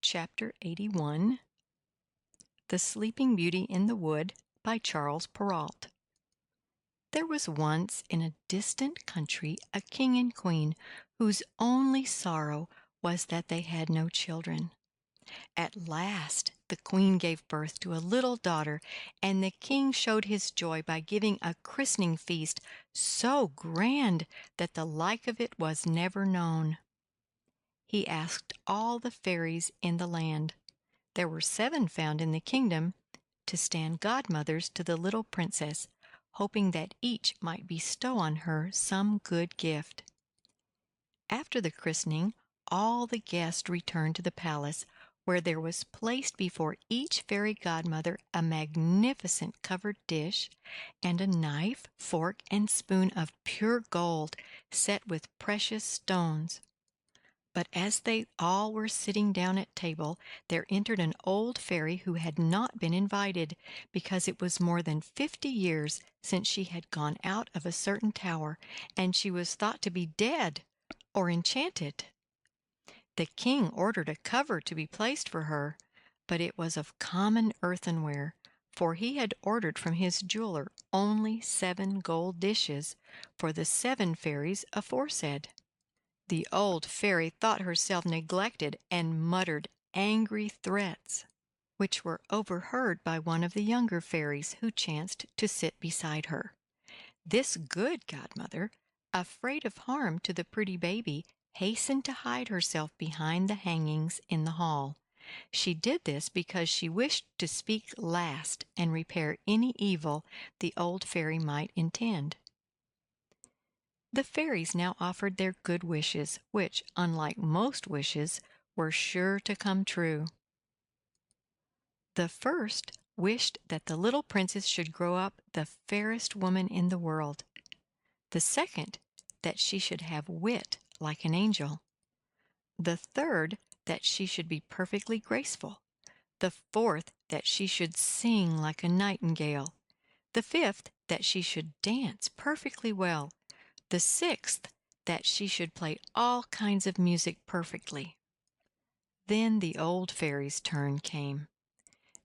Chapter 81 The Sleeping Beauty in the Wood by Charles Perrault. There was once in a distant country a king and queen whose only sorrow was that they had no children. At last the queen gave birth to a little daughter, and the king showed his joy by giving a christening feast so grand that the like of it was never known. He asked all the fairies in the land, there were 7 found in the kingdom, to stand godmothers to the little princess, hoping that each might bestow on her some good gift. After the christening, all the guests returned to the palace, where there was placed before each fairy godmother a magnificent covered dish, and a knife, fork, and spoon of pure gold, set with precious stones. But as they all were sitting down at table, there entered an old fairy who had not been invited, because it was more than 50 years since she had gone out of a certain tower, and she was thought to be dead or enchanted. The king ordered a cover to be placed for her, but it was of common earthenware, for he had ordered from his jeweler only 7 gold dishes for the 7 fairies aforesaid. The old fairy thought herself neglected and muttered angry threats, which were overheard by one of the younger fairies who chanced to sit beside her. This good godmother, afraid of harm to the pretty baby, hastened to hide herself behind the hangings in the hall. She did this because she wished to speak last and repair any evil the old fairy might intend. The fairies now offered their good wishes, which, unlike most wishes, were sure to come true. The first wished that the little princess should grow up the fairest woman in the world. The second, that she should have wit like an angel. The third, that she should be perfectly graceful. The fourth, that she should sing like a nightingale. The fifth, that she should dance perfectly well. The sixth, that she should play all kinds of music perfectly. Then the old fairy's turn came.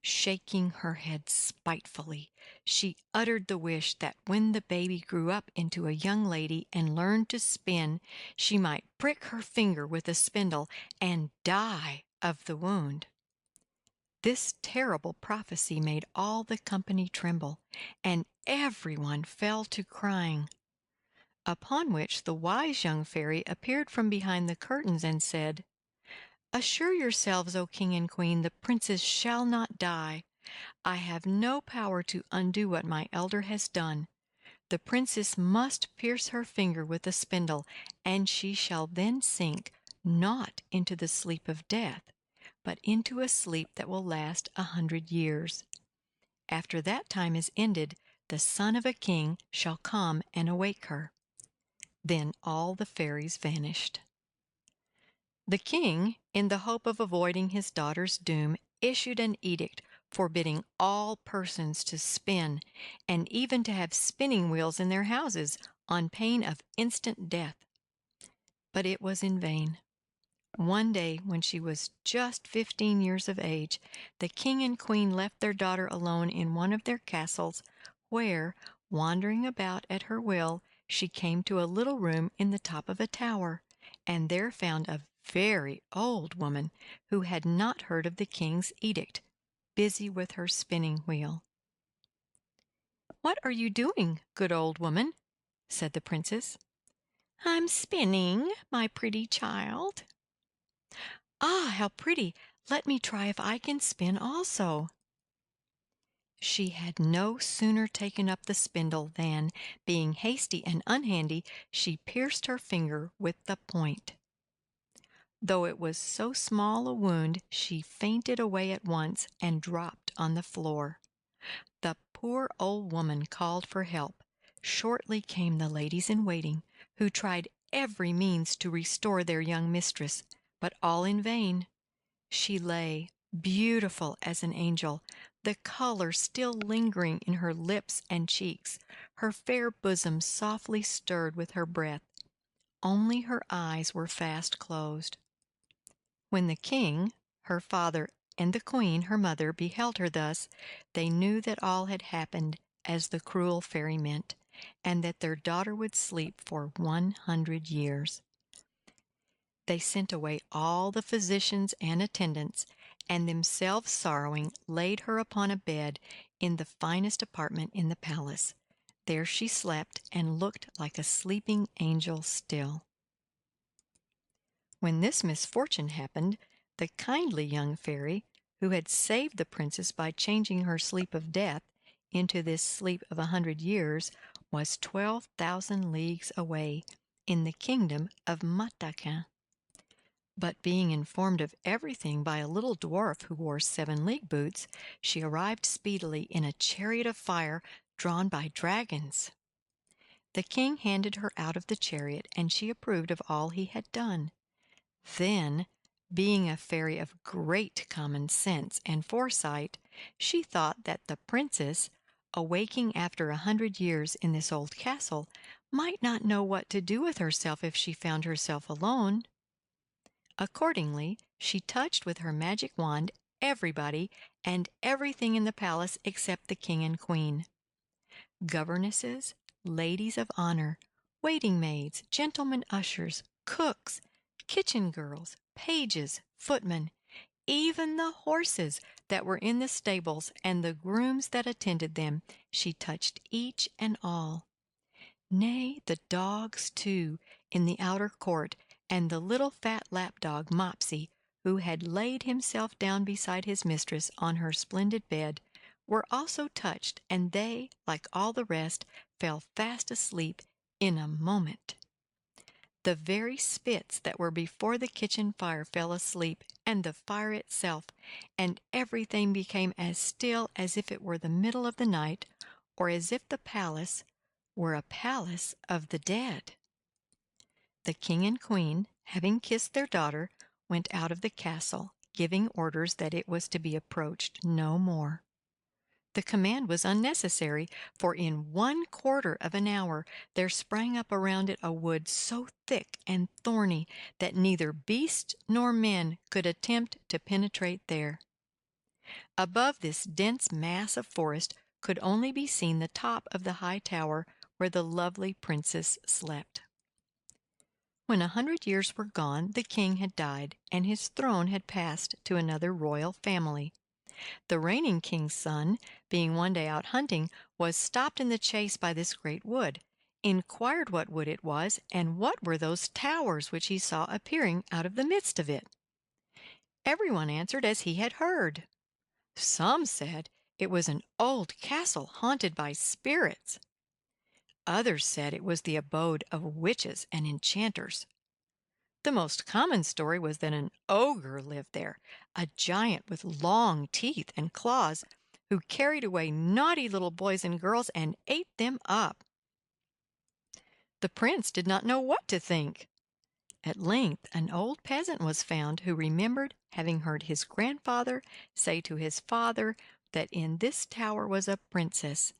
Shaking her head spitefully, she uttered the wish that when the baby grew up into a young lady and learned to spin, she might prick her finger with a spindle and die of the wound. This terrible prophecy made all the company tremble, and everyone fell to crying. Upon which the wise young fairy appeared from behind the curtains and said, "Assure yourselves, O King and Queen, the princess shall not die. I have no power to undo what my elder has done. The princess must pierce her finger with a spindle, and she shall then sink, not into the sleep of death, but into a sleep that will last 100 years. After that time is ended, the son of a king shall come and awake her." Then all the fairies vanished. The king, in the hope of avoiding his daughter's doom, issued an edict forbidding all persons to spin, and even to have spinning wheels in their houses, on pain of instant death. But it was in vain. One day, when she was just 15 years of age, the king and queen left their daughter alone in one of their castles, where, wandering about at her will, she came to a little room in the top of a tower, and there found a very old woman who had not heard of the king's edict, busy with her spinning wheel. "What are you doing, good old woman?" said the princess. "I'm spinning, my pretty child." "Ah, how pretty! Let me try if I can spin also." She had no sooner taken up the spindle than, being hasty and unhandy, she pierced her finger with the point. Though it was so small a wound, she fainted away at once and dropped on the floor. The poor old woman called for help. Shortly came the ladies in waiting, who tried every means to restore their young mistress, but all in vain. She lay, beautiful as an angel, the color still lingering in her lips and cheeks, her fair bosom softly stirred with her breath. Only her eyes were fast closed. When the king, her father and the queen, her mother, beheld her thus, they knew that all had happened as the cruel fairy meant, and that their daughter would sleep for 100 years. They sent away all the physicians and attendants, and themselves sorrowing, laid her upon a bed in the finest apartment in the palace. There she slept and looked like a sleeping angel still. When this misfortune happened, the kindly young fairy, who had saved the princess by changing her sleep of death into this sleep of 100 years, was 12,000 leagues away in the kingdom of Mataquin. But being informed of everything by a little dwarf who wore 7-league boots, she arrived speedily in a chariot of fire drawn by dragons. The king handed her out of the chariot, and she approved of all he had done. Then, being a fairy of great common sense and foresight, she thought that the princess, awaking after 100 years in this old castle, might not know what to do with herself if she found herself alone. Accordingly, she touched with her magic wand everybody and everything in the palace except the king and queen. Governesses, ladies of honor, waiting-maids, gentlemen ushers, cooks, kitchen girls, pages, footmen, even the horses that were in the stables and the grooms that attended them, she touched each and all. Nay, the dogs, too, in the outer court, and the little fat lapdog Mopsy, who had laid himself down beside his mistress on her splendid bed, were also touched, and they, like all the rest, fell fast asleep in a moment. The very spits that were before the kitchen fire fell asleep, and the fire itself, and everything became as still as if it were the middle of the night, or as if the palace were a palace of the dead. The king and queen, having kissed their daughter, went out of the castle, giving orders that it was to be approached no more. The command was unnecessary, for in 1/4 of an hour there sprang up around it a wood so thick and thorny that neither beasts nor men could attempt to penetrate there. Above this dense mass of forest could only be seen the top of the high tower where the lovely princess slept. When 100 years were gone, the king had died, and his throne had passed to another royal family. The reigning king's son, being one day out hunting, was stopped in the chase by this great wood, inquired what wood it was, and what were those towers which he saw appearing out of the midst of it. Everyone answered as he had heard. Some said it was an old castle haunted by spirits. Others said it was the abode of witches and enchanters. The most common story was that an ogre lived there, a giant with long teeth and claws, who carried away naughty little boys and girls and ate them up. The prince did not know what to think. At length an old peasant was found who remembered having heard his grandfather say to his father that in this tower was a princess,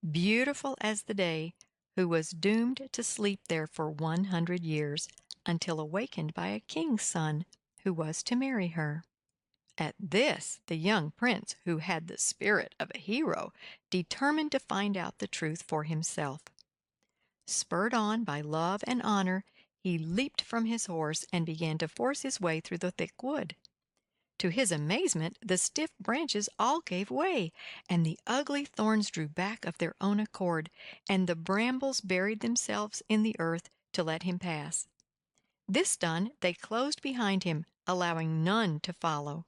beautiful as the day, who was doomed to sleep there for 100 years, until awakened by a king's son who was to marry her. At this, the young prince, who had the spirit of a hero, determined to find out the truth for himself. Spurred on by love and honor, he leaped from his horse and began to force his way through the thick wood. To his amazement, the stiff branches all gave way, and the ugly thorns drew back of their own accord, and the brambles buried themselves in the earth to let him pass. This done, they closed behind him, allowing none to follow.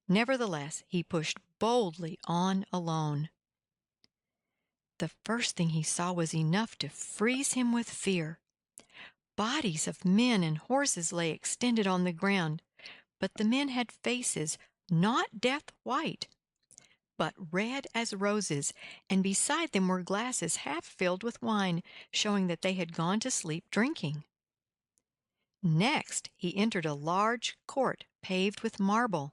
Nevertheless, he pushed boldly on alone. The first thing he saw was enough to freeze him with fear. Bodies of men and horses lay extended on the ground, but the men had faces not death white, but red as roses, and beside them were glasses half filled with wine, showing that they had gone to sleep drinking. Next, he entered a large court paved with marble,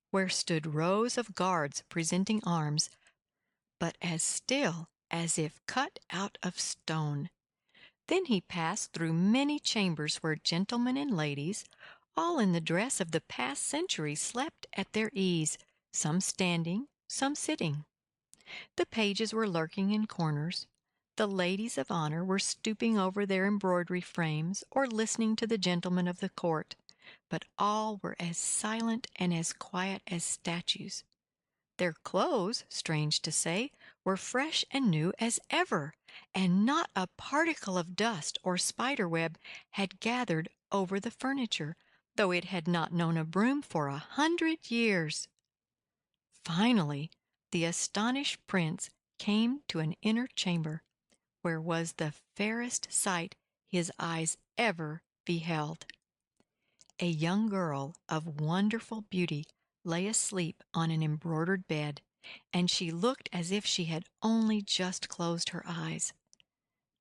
where stood rows of guards presenting arms, but as still as if cut out of stone. Then he passed through many chambers where gentlemen and ladies, all in the dress of the past century, slept at their ease, some standing, some sitting. The pages were lurking in corners. The ladies of honor were stooping over their embroidery frames or listening to the gentlemen of the court, but all were as silent and as quiet as statues. Their clothes, strange to say, were fresh and new as ever, and not a particle of dust or spider web had gathered over the furniture, though it had not known a broom for 100 years. Finally, the astonished prince came to an inner chamber, where was the fairest sight his eyes ever beheld. A young girl of wonderful beauty lay asleep on an embroidered bed, and she looked as if she had only just closed her eyes.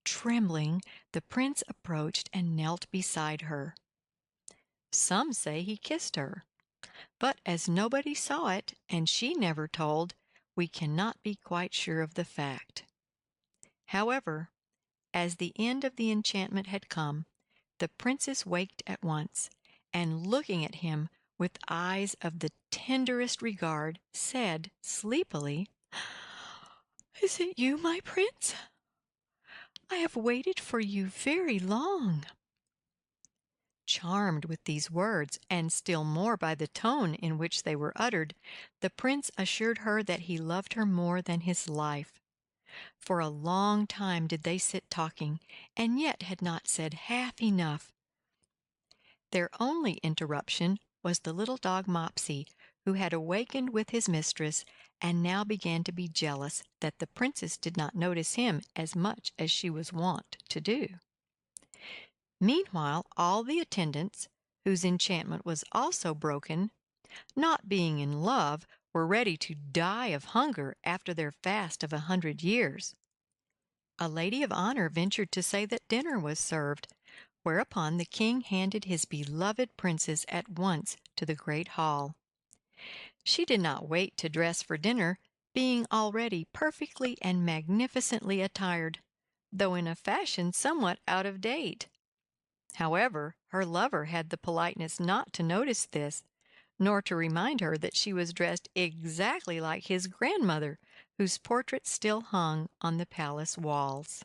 Trembling, the prince approached and knelt beside her. Some say he kissed her, but as nobody saw it, and she never told, we cannot be quite sure of the fact. However, as the end of the enchantment had come, the princess waked at once, and looking at him with eyes of the tenderest regard, said sleepily, "Is it you, my prince? I have waited for you very long." Charmed with these words, and still more by the tone in which they were uttered, the prince assured her that he loved her more than his life. For a long time did they sit talking, and yet had not said half enough. Their only interruption was the little dog Mopsy, who had awakened with his mistress, and now began to be jealous that the princess did not notice him as much as she was wont to do. Meanwhile all the attendants, whose enchantment was also broken, not being in love, were ready to die of hunger after their fast of 100 years. A lady of honor ventured to say that dinner was served, whereupon the king handed his beloved princess at once to the great hall. She did not wait to dress for dinner, being already perfectly and magnificently attired, though in a fashion somewhat out of date. However, her lover had the politeness not to notice this, nor to remind her that she was dressed exactly like his grandmother, whose portrait still hung on the palace walls.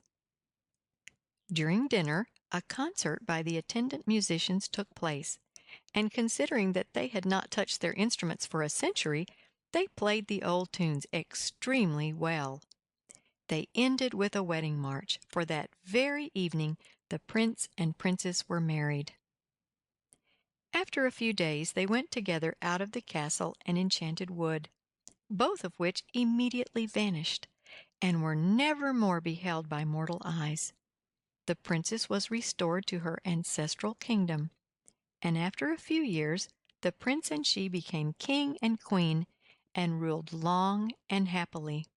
During dinner, a concert by the attendant musicians took place, and considering that they had not touched their instruments for a century, they played the old tunes extremely well. They ended with a wedding march, for that very evening the prince and princess were married. After a few days they went together out of the castle and enchanted wood, both of which immediately vanished, and were never more beheld by mortal eyes. The princess was restored to her ancestral kingdom, and after a few years the prince and she became king and queen, and ruled long and happily.